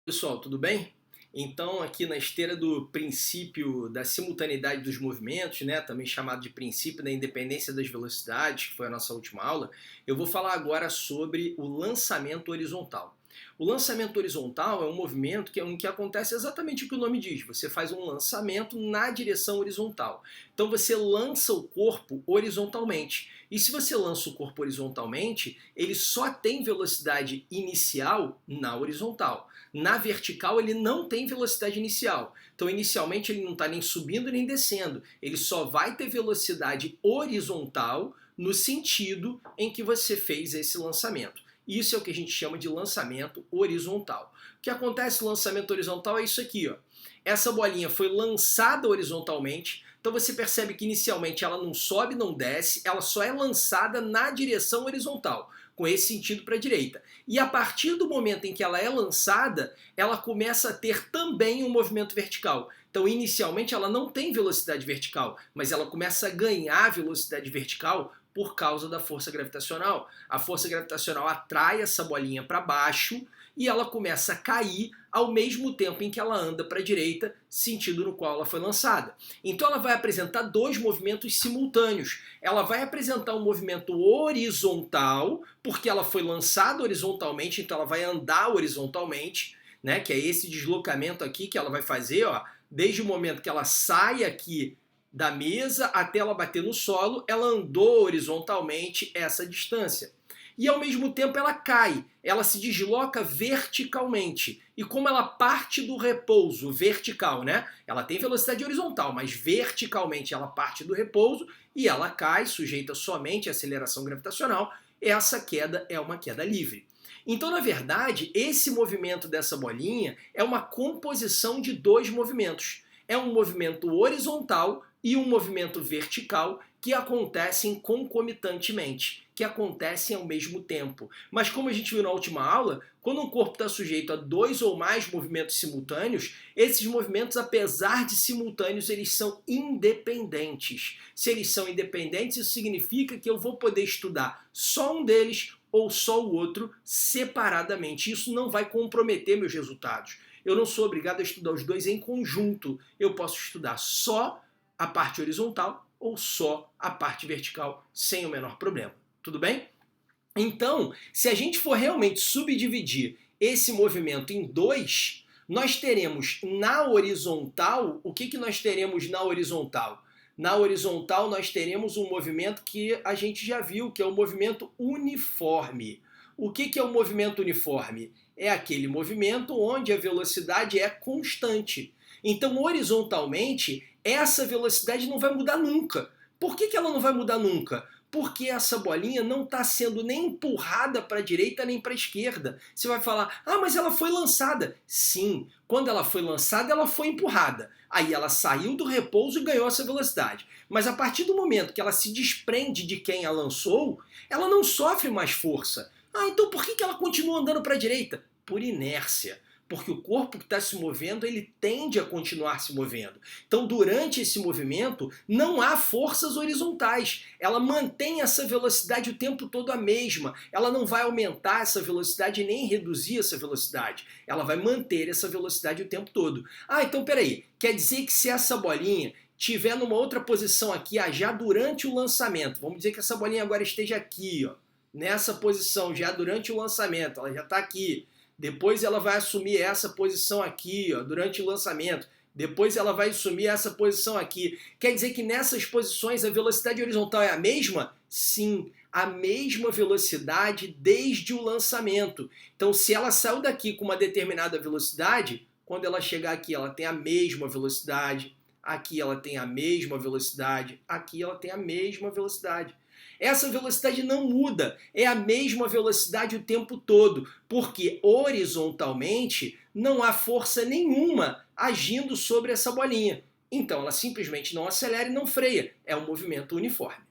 Pessoal, tudo bem? Então, aqui na esteira do princípio da simultaneidade dos movimentos, né, também chamado de princípio da independência das velocidades, que foi a nossa última aula, eu vou falar agora sobre o lançamento horizontal. O lançamento horizontal é um movimento em que acontece exatamente o que o nome diz. Você faz um lançamento na direção horizontal. Então você lança o corpo horizontalmente. E se você lança o corpo horizontalmente, ele só tem velocidade inicial na horizontal. Na vertical ele não tem velocidade inicial. Então inicialmente ele não está nem subindo nem descendo. Ele só vai ter velocidade horizontal no sentido em que você fez esse lançamento. Isso é o que a gente chama de lançamento horizontal. O que acontece no lançamento horizontal é isso aqui, ó. Essa bolinha foi lançada horizontalmente, então você percebe que inicialmente ela não sobe, não desce, ela só é lançada na direção horizontal, com esse sentido para a direita. E a partir do momento em que ela é lançada, ela começa a ter também um movimento vertical. Então, inicialmente, ela não tem velocidade vertical, mas ela começa a ganhar velocidade vertical por causa da força gravitacional. A força gravitacional atrai essa bolinha para baixo e ela começa a cair ao mesmo tempo em que ela anda para a direita, sentido no qual ela foi lançada. Então ela vai apresentar dois movimentos simultâneos. Ela vai apresentar um movimento horizontal, porque ela foi lançada horizontalmente, então ela vai andar horizontalmente, né, que é esse deslocamento aqui que ela vai fazer, ó, desde o momento que ela sai aqui da mesa até ela bater no solo, ela andou horizontalmente essa distância. E ao mesmo tempo ela cai, ela se desloca verticalmente. E como ela parte do repouso vertical, né? Ela tem velocidade horizontal, mas verticalmente ela parte do repouso e ela cai, sujeita somente à aceleração gravitacional. Essa queda é uma queda livre. Então, na verdade, esse movimento dessa bolinha é uma composição de dois movimentos. É um movimento horizontal e um movimento vertical que acontecem concomitantemente, que acontecem ao mesmo tempo. Mas como a gente viu na última aula, quando um corpo está sujeito a dois ou mais movimentos simultâneos, esses movimentos, apesar de simultâneos, eles são independentes. Se eles são independentes, isso significa que eu vou poder estudar só um deles ou só o outro separadamente. Isso não vai comprometer meus resultados. Eu não sou obrigado a estudar os dois em conjunto. Eu posso estudar só a parte horizontal ou só a parte vertical sem o menor problema. Tudo bem? Então, se a gente for realmente subdividir esse movimento em dois, nós teremos na horizontal, o que nós teremos na horizontal? Na horizontal nós teremos um movimento que a gente já viu, que é o movimento uniforme. O que é o movimento uniforme? É aquele movimento onde a velocidade é constante. Então, horizontalmente, essa velocidade não vai mudar nunca. Por que ela não vai mudar nunca? Porque essa bolinha não está sendo nem empurrada para a direita nem para a esquerda. Você vai falar, ah, mas ela foi lançada. Sim, quando ela foi lançada, ela foi empurrada. Aí ela saiu do repouso e ganhou essa velocidade. Mas a partir do momento que ela se desprende de quem a lançou, ela não sofre mais força. Ah, então por que ela continua andando para a direita? Por inércia. Porque o corpo que está se movendo, ele tende a continuar se movendo. Então, durante esse movimento, não há forças horizontais. Ela mantém essa velocidade o tempo todo a mesma. Ela não vai aumentar essa velocidade nem reduzir essa velocidade. Ela vai manter essa velocidade o tempo todo. Ah, então peraí. Quer dizer que se essa bolinha tiver numa outra posição aqui, já durante o lançamento, vamos dizer que essa bolinha agora esteja aqui, ó, nessa posição, já durante o lançamento, ela já está aqui. Depois ela vai assumir essa posição aqui, ó, durante o lançamento. Depois ela vai assumir essa posição aqui. Quer dizer que nessas posições a velocidade horizontal é a mesma? Sim, a mesma velocidade desde o lançamento. Então, se ela saiu daqui com uma determinada velocidade, quando ela chegar aqui ela tem a mesma velocidade, aqui ela tem a mesma velocidade, aqui ela tem a mesma velocidade. Essa velocidade não muda, é a mesma velocidade o tempo todo, porque horizontalmente não há força nenhuma agindo sobre essa bolinha. Então ela simplesmente não acelera e não freia, é um movimento uniforme.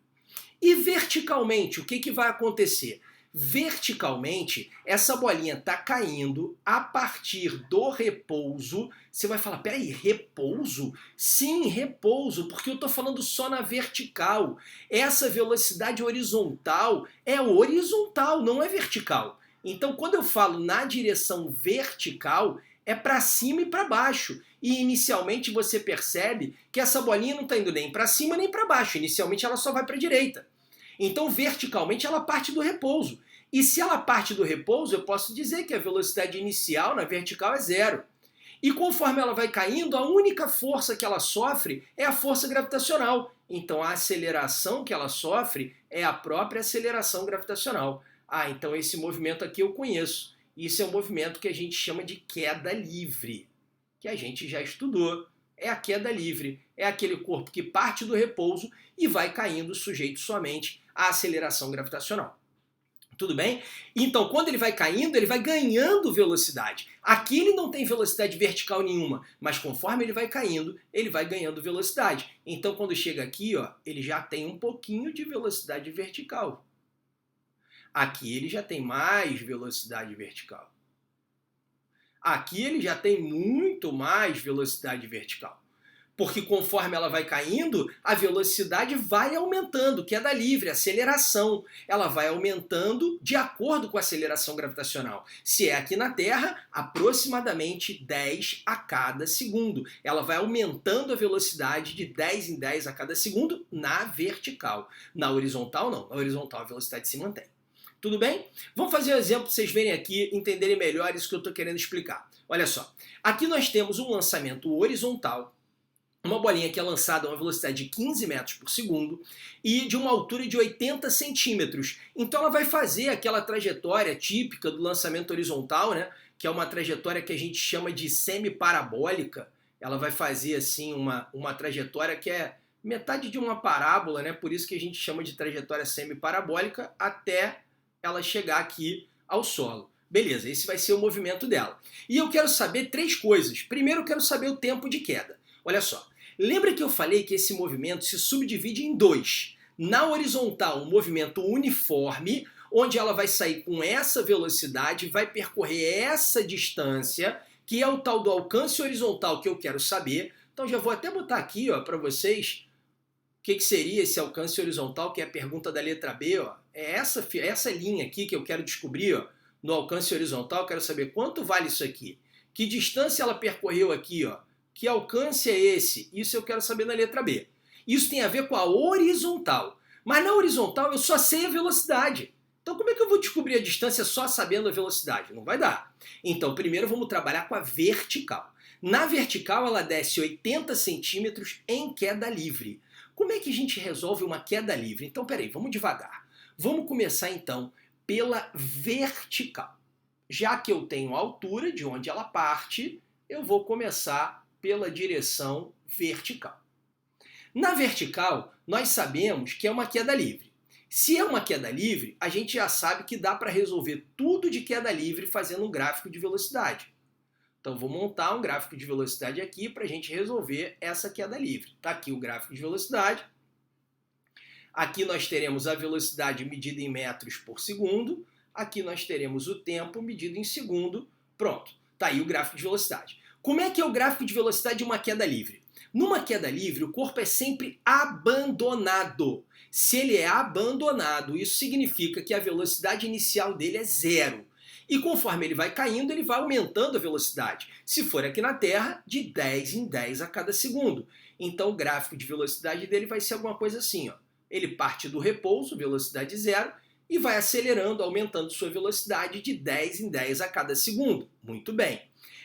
E verticalmente, o que vai acontecer? Verticalmente, essa bolinha está caindo a partir do repouso. Você vai falar, peraí, repouso? Sim, repouso, porque eu estou falando só na vertical. Essa velocidade horizontal é horizontal, não é vertical. Então, quando eu falo na direção vertical, é para cima e para baixo. E inicialmente você percebe que essa bolinha não está indo nem para cima nem para baixo. Inicialmente ela só vai para a direita. Então verticalmente ela parte do repouso. E se ela parte do repouso, eu posso dizer que a velocidade inicial na vertical é zero. E conforme ela vai caindo, a única força que ela sofre é a força gravitacional. Então a aceleração que ela sofre é a própria aceleração gravitacional. Ah, então esse movimento aqui eu conheço. Isso é um movimento que a gente chama de queda livre, que a gente já estudou. É a queda livre, é aquele corpo que parte do repouso e vai caindo sujeito somente à aceleração gravitacional. Tudo bem? Então, quando ele vai caindo, ele vai ganhando velocidade. Aqui ele não tem velocidade vertical nenhuma, mas conforme ele vai caindo, ele vai ganhando velocidade. Então, quando chega aqui, ó, ele já tem um pouquinho de velocidade vertical. Aqui ele já tem mais velocidade vertical. Aqui ele já tem muito mais velocidade vertical. Porque conforme ela vai caindo, a velocidade vai aumentando, queda livre, aceleração. Ela vai aumentando de acordo com a aceleração gravitacional. Se é aqui na Terra, aproximadamente 10 a cada segundo. Ela vai aumentando a velocidade de 10 em 10 a cada segundo na vertical. Na horizontal, não. Na horizontal a velocidade se mantém. Tudo bem? Vamos fazer um exemplo para vocês verem aqui, entenderem melhor isso que eu estou querendo explicar. Olha só, aqui nós temos um lançamento horizontal, uma bolinha que é lançada a uma velocidade de 15 metros por segundo e de uma altura de 80 centímetros. Então ela vai fazer aquela trajetória típica do lançamento horizontal, né? Que é uma trajetória que a gente chama de semi-parabólica. Ela vai fazer assim uma trajetória que é metade de uma parábola, né? Por isso que a gente chama de trajetória semi-parabólica até ela chegar aqui ao solo. Beleza, esse vai ser o movimento dela. E eu quero saber três coisas. Primeiro eu quero saber o tempo de queda. Olha só, lembra que eu falei que esse movimento se subdivide em dois. Na horizontal, um movimento uniforme, onde ela vai sair com essa velocidade, vai percorrer essa distância, que é o tal do alcance horizontal que eu quero saber. Então já vou até botar aqui para vocês o que seria esse alcance horizontal, que é a pergunta da letra B. Ó. É essa linha aqui que eu quero descobrir, ó, no alcance horizontal. Eu quero saber quanto vale isso aqui. Que distância ela percorreu aqui, ó. Que alcance é esse? Isso eu quero saber na letra B. Isso tem a ver com a horizontal. Mas na horizontal eu só sei a velocidade. Então como é que eu vou descobrir a distância só sabendo a velocidade? Não vai dar. Então primeiro vamos trabalhar com a vertical. Na vertical ela desce 80 centímetros em queda livre. Como é que a gente resolve uma queda livre? Então peraí, vamos devagar. Vamos começar então pela vertical. Já que eu tenho a altura de onde ela parte, eu vou começar pela direção vertical. Na vertical, nós sabemos que é uma queda livre. Se é uma queda livre, a gente já sabe que dá para resolver tudo de queda livre fazendo um gráfico de velocidade. Então vou montar um gráfico de velocidade aqui para a gente resolver essa queda livre. Está aqui o gráfico de velocidade. Aqui nós teremos a velocidade medida em metros por segundo. Aqui nós teremos o tempo medido em segundo. Pronto, está aí o gráfico de velocidade. Como é que é o gráfico de velocidade de uma queda livre? Numa queda livre, o corpo é sempre abandonado. Se ele é abandonado, isso significa que a velocidade inicial dele é zero. E conforme ele vai caindo, ele vai aumentando a velocidade. Se for aqui na Terra, de 10 em 10 a cada segundo. Então o gráfico de velocidade dele vai ser alguma coisa assim, ó. Ele parte do repouso, velocidade zero, e vai acelerando, aumentando sua velocidade de 10 em 10 a cada segundo. Muito bem.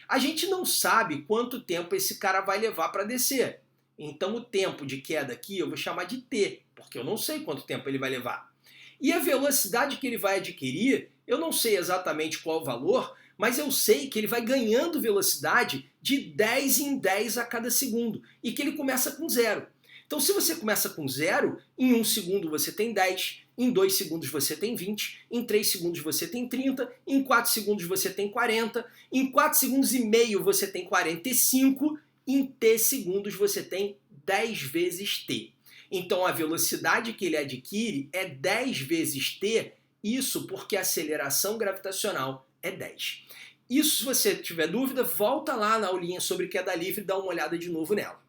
A gente não sabe quanto tempo esse cara vai levar para descer. Então o tempo de queda aqui eu vou chamar de t, porque eu não sei quanto tempo ele vai levar. E a velocidade que ele vai adquirir, eu não sei exatamente qual o valor, mas eu sei que ele vai ganhando velocidade de 10 em 10 a cada segundo, e que ele começa com zero. Então se você começa com zero, em 1 segundo você tem 10, em 2 segundos você tem 20, em 3 segundos você tem 30, em 4 segundos você tem 40, em 4 segundos e meio você tem 45, em t segundos você tem 10 vezes t. Então a velocidade que ele adquire é 10 vezes t, isso porque a aceleração gravitacional é 10. Isso, se você tiver dúvida, volta lá na aulinha sobre queda livre e dá uma olhada de novo nela.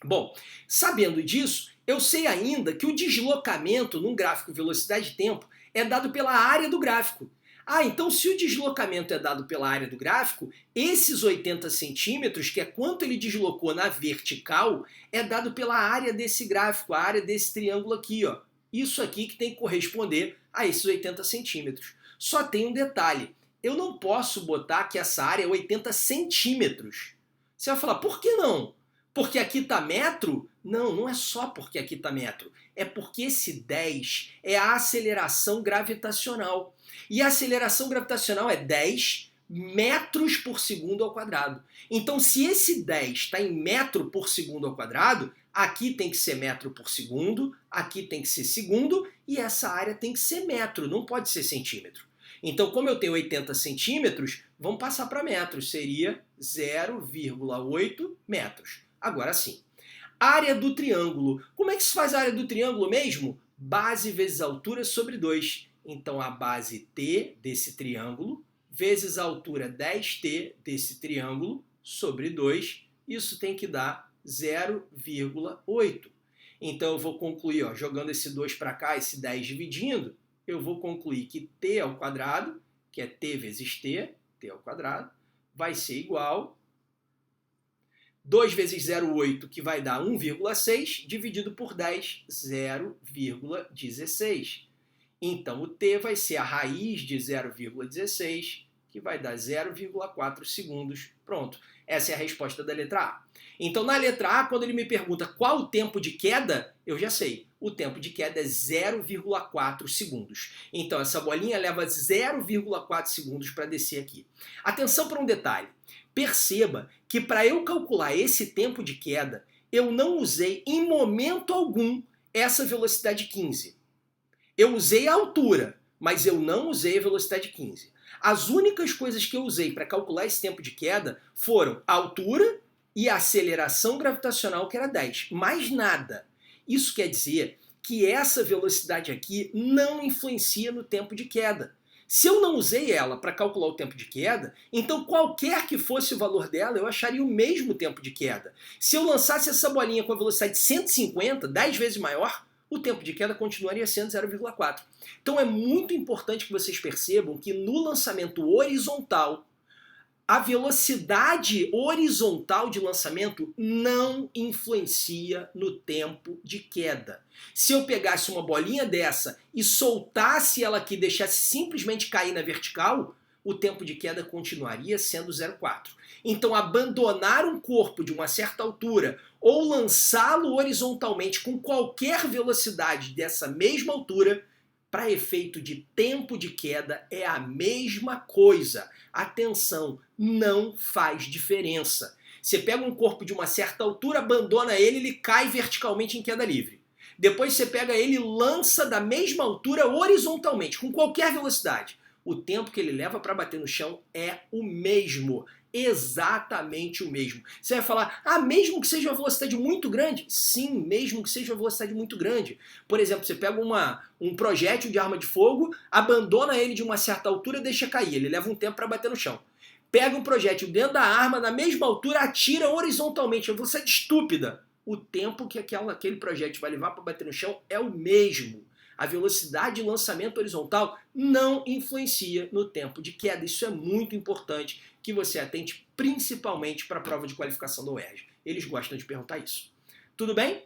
Bom, sabendo disso, eu sei ainda que o deslocamento num gráfico velocidade e tempo é dado pela área do gráfico. Ah, então se o deslocamento é dado pela área do gráfico, esses 80 centímetros, que é quanto ele deslocou na vertical, é dado pela área desse gráfico, a área desse triângulo aqui, ó. Isso aqui que tem que corresponder a esses 80 centímetros. Só tem um detalhe, eu não posso botar que essa área é 80 centímetros. Você vai falar, por que não? Porque aqui está metro? Não, não é só porque aqui está metro. É porque esse 10 é a aceleração gravitacional. E a aceleração gravitacional é 10 metros por segundo ao quadrado. Então, se esse 10 está em metro por segundo ao quadrado, aqui tem que ser metro por segundo, aqui tem que ser segundo, e essa área tem que ser metro, não pode ser centímetro. Então, como eu tenho 80 centímetros, vamos passar para metros, seria 0,8 metros. Agora sim. Área do triângulo. Como é que se faz a área do triângulo mesmo? Base vezes altura sobre 2. Então, a base T desse triângulo vezes a altura 10T desse triângulo sobre 2. Isso tem que dar 0,8. Então, eu vou concluir, ó, jogando esse 2 para cá, esse 10 dividindo, eu vou concluir que T ao quadrado, que é T vezes T, T ao quadrado, vai ser igual 2 vezes 0,8, que vai dar 1,6, dividido por 10, 0,16. Então, o T vai ser a raiz de 0,16, que vai dar 0,4 segundos. Pronto. Essa é a resposta da letra A. Então, na letra A, quando ele me pergunta qual o tempo de queda, eu já sei. O tempo de queda é 0,4 segundos. Então, essa bolinha leva 0,4 segundos para descer aqui. Atenção para um detalhe. Perceba que para eu calcular esse tempo de queda, eu não usei em momento algum essa velocidade 15. Eu usei a altura, mas eu não usei a velocidade 15. As únicas coisas que eu usei para calcular esse tempo de queda foram a altura e a aceleração gravitacional, que era 10. Mais nada. Isso quer dizer que essa velocidade aqui não influencia no tempo de queda. Se eu não usei ela para calcular o tempo de queda, então qualquer que fosse o valor dela, eu acharia o mesmo tempo de queda. Se eu lançasse essa bolinha com a velocidade 150, 10 vezes maior, o tempo de queda continuaria sendo 0,4. Então é muito importante que vocês percebam que no lançamento horizontal, a velocidade horizontal de lançamento não influencia no tempo de queda. Se eu pegasse uma bolinha dessa e soltasse ela aqui, deixasse simplesmente cair na vertical, o tempo de queda continuaria sendo 0,4. Então, abandonar um corpo de uma certa altura ou lançá-lo horizontalmente com qualquer velocidade dessa mesma altura, para efeito de tempo de queda, é a mesma coisa. Atenção, não faz diferença. Você pega um corpo de uma certa altura, abandona ele, ele cai verticalmente em queda livre. Depois você pega ele e lança da mesma altura horizontalmente, com qualquer velocidade. O tempo que ele leva para bater no chão é o mesmo. Exatamente o mesmo. Você vai falar, ah, mesmo que seja uma velocidade muito grande? Sim, mesmo que seja uma velocidade muito grande. Por exemplo, você pega um projétil de arma de fogo, abandona ele de uma certa altura e deixa cair. Ele leva um tempo para bater no chão. Pega um projétil dentro da arma, na mesma altura, atira horizontalmente. É uma velocidade estúpida. O tempo que aquele projétil vai levar para bater no chão é o mesmo. A velocidade de lançamento horizontal não influencia no tempo de queda. Isso é muito importante que você atente principalmente para a prova de qualificação da UERJ. Eles gostam de perguntar isso. Tudo bem?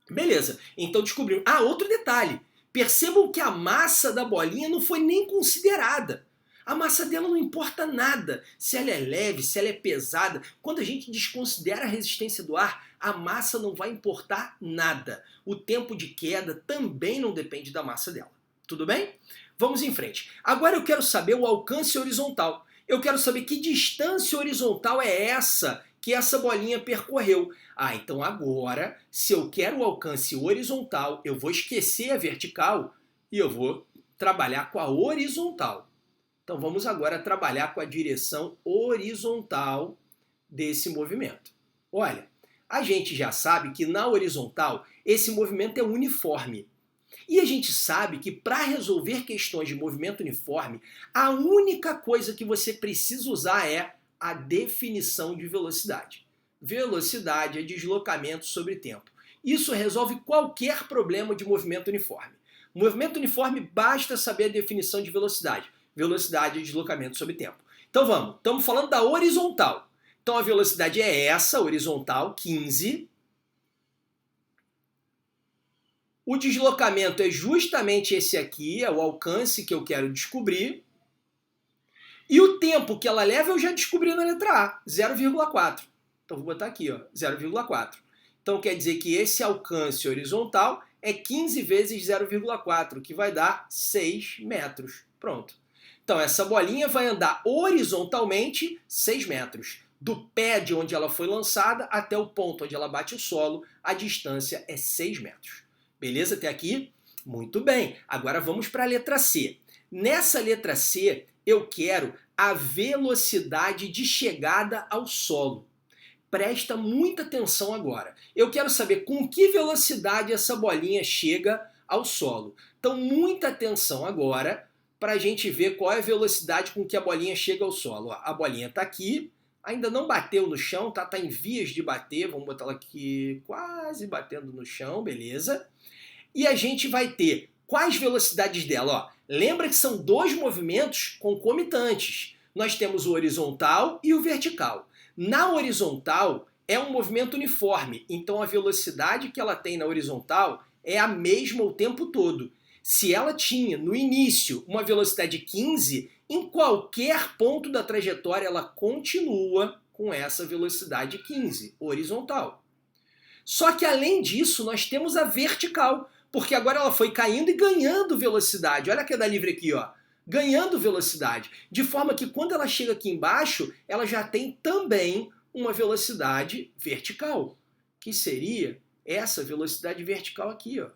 Beleza. Então descobrimos. Ah, outro detalhe. Percebam que a massa da bolinha não foi nem considerada. A massa dela não importa nada, se ela é leve, se ela é pesada. Quando a gente desconsidera a resistência do ar, a massa não vai importar nada. O tempo de queda também não depende da massa dela. Tudo bem? Vamos em frente. Agora eu quero saber o alcance horizontal. Eu quero saber que distância horizontal é essa que essa bolinha percorreu. Ah, então agora, se eu quero o alcance horizontal, eu vou esquecer a vertical e eu vou trabalhar com a horizontal. Então vamos agora trabalhar com a direção horizontal desse movimento. Olha, a gente já sabe que na horizontal esse movimento é uniforme. E a gente sabe que para resolver questões de movimento uniforme, a única coisa que você precisa usar é a definição de velocidade. Velocidade é deslocamento sobre tempo. Isso resolve qualquer problema de movimento uniforme. Movimento uniforme basta saber a definição de velocidade. velocidade de deslocamento sobre tempo. Então vamos, estamos falando da horizontal. Então a velocidade é essa, horizontal, 15. O deslocamento é justamente esse aqui, é o alcance que eu quero descobrir. E o tempo que ela leva eu já descobri na letra A, 0,4. Então vou botar aqui, ó, 0,4. Então quer dizer que esse alcance horizontal é 15 vezes 0,4, que vai dar 6 metros. Pronto. Então essa bolinha vai andar horizontalmente 6 metros. Do pé de onde ela foi lançada até o ponto onde ela bate o solo, a distância é 6 metros. Beleza até aqui? Muito bem. Agora vamos para a letra C. Nessa letra C, eu quero a velocidade de chegada ao solo. Presta muita atenção agora. Eu quero saber com que velocidade essa bolinha chega ao solo. Então, muita atenção agora para a gente ver qual é a velocidade com que a bolinha chega ao solo. Ó, a bolinha está aqui, ainda não bateu no chão, tá? Tá em vias de bater. Vamos botar ela aqui quase batendo no chão, beleza? E a gente vai ter quais velocidades dela? Ó, lembra que são dois movimentos concomitantes. Nós temos o horizontal e o vertical. Na horizontal é um movimento uniforme, então a velocidade que ela tem na horizontal é a mesma o tempo todo. Se ela tinha no início uma velocidade 15, em qualquer ponto da trajetória ela continua com essa velocidade 15, horizontal. Só que além disso nós temos a vertical, porque agora ela foi caindo e ganhando velocidade. Olha a queda livre aqui, ó. Ganhando velocidade. De forma que quando ela chega aqui embaixo, ela já tem também uma velocidade vertical, que seria essa velocidade vertical aqui, ó.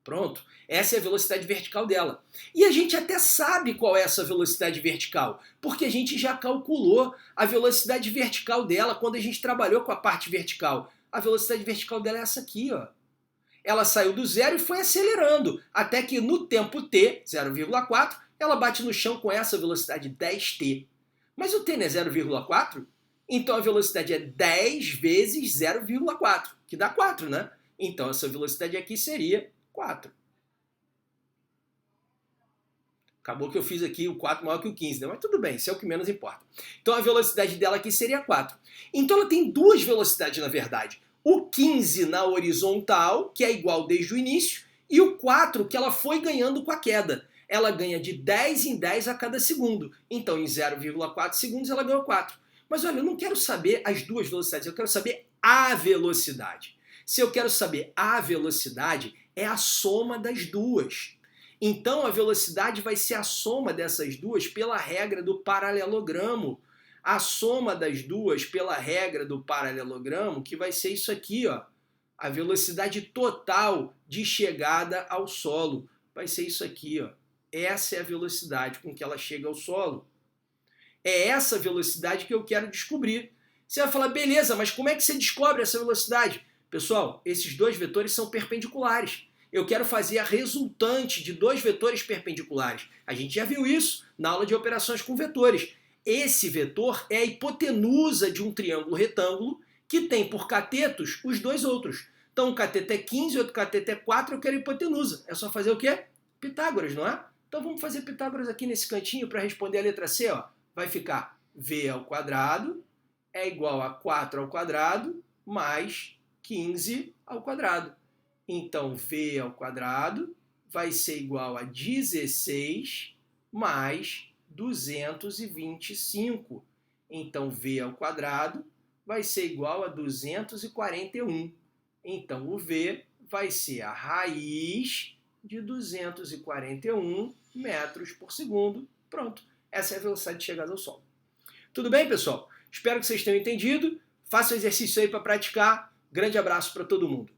Pronto. Essa é a velocidade vertical dela. E a gente até sabe qual é essa velocidade vertical, porque a gente já calculou a velocidade vertical dela quando a gente trabalhou com a parte vertical. A velocidade vertical dela é essa aqui, ó. Ela saiu do zero e foi acelerando, até que no tempo t, 0,4, ela bate no chão com essa velocidade 10t. Mas o t não é 0,4? Então a velocidade é 10 vezes 0,4, que dá 4, né? Então essa velocidade aqui seria 4. Acabou que eu fiz aqui o 4 maior que o 15, né? Mas tudo bem, isso é o que menos importa. Então a velocidade dela aqui seria 4. Então ela tem duas velocidades, na verdade. O 15 na horizontal, que é igual desde o início, e o 4 que ela foi ganhando com a queda. Ela ganha de 10 em 10 a cada segundo. Então em 0,4 segundos ela ganhou 4. Mas olha, eu não quero saber as duas velocidades, eu quero saber a velocidade. Se eu quero saber a velocidade, é a soma das duas. Então a velocidade vai ser a soma dessas duas pela regra do paralelogramo. A soma das duas pela regra do paralelogramo, que vai ser isso aqui, ó. A velocidade total de chegada ao solo. Vai ser isso aqui, ó. Essa é a velocidade com que ela chega ao solo. É essa velocidade que eu quero descobrir. Você vai falar, beleza, mas como é que você descobre essa velocidade? Pessoal, esses dois vetores são perpendiculares. Eu quero fazer a resultante de dois vetores perpendiculares. A gente já viu isso na aula de operações com vetores. Esse vetor é a hipotenusa de um triângulo retângulo que tem por catetos os dois outros. Então um cateto é 15 e outro cateto é 4, eu quero a hipotenusa. É só fazer o quê? Pitágoras, não é? Então vamos fazer Pitágoras aqui nesse cantinho para responder a letra C. Ó. Vai ficar v ao quadrado é igual a 4 ao quadrado mais 15 ao quadrado. Então v ao quadrado vai ser igual a 16 mais 225. Então v ao quadrado vai ser igual a 241. Então o v vai ser a raiz de 241 metros por segundo. Pronto, essa é a velocidade de chegada ao solo. Tudo bem, pessoal? Espero que vocês tenham entendido. Faça o exercício aí para praticar. Grande abraço para todo mundo.